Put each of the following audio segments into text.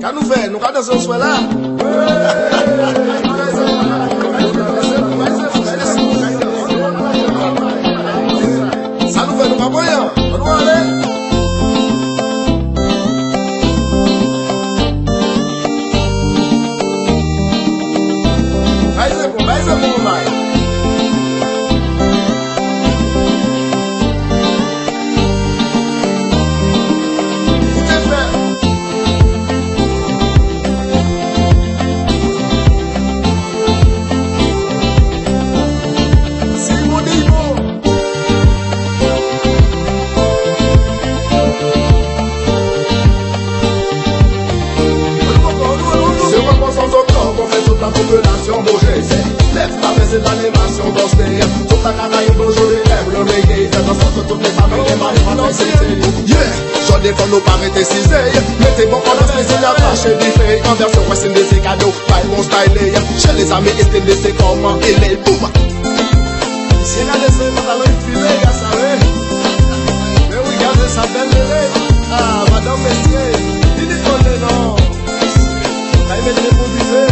Qu'à nous faire, nous qu'à danser au soir là. Ça nous fait nous pas moyen. On doit aller. Baise pour moi. La population bouger, c'est lève ta main, c'est l'animation dans ce pays. Toute la Caraïbe aujourd'hui lève le reggae. Faites en sorte que toutes les familles les malades yeah, j'en défends nos parents cisés. Mettez bon en offre, c'est la vache et bifé. En version western de ces cadeaux, pas mon style. Chez les amis estiment de ces comment il est boum. Si elle a laissé mon talent filer, y'a ça, mais oui, gardez sa belle bébé. Ah, madame Messier, il dit qu'on est non. T'as aimé les mots vivés.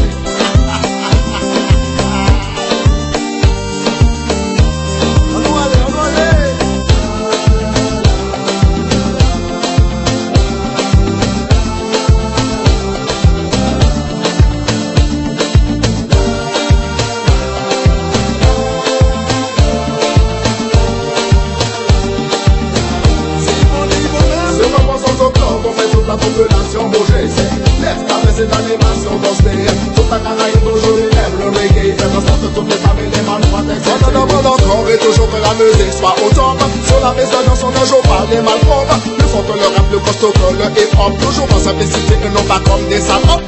La population bouger, c'est lève ta main, c'est l'animation dans ce pays. Toute la Caraïbe aujourd'hui lève le reggae. Faites en sorte que toutes les familles les mal protègent. On en demande encore et toujours que la musique soit au top. Sur la maison dans son âge, on parle des malpropres. Plus fort que le rap, plus costaud que le hip-hop. Toujours en simplicité et non pas comme des salopes.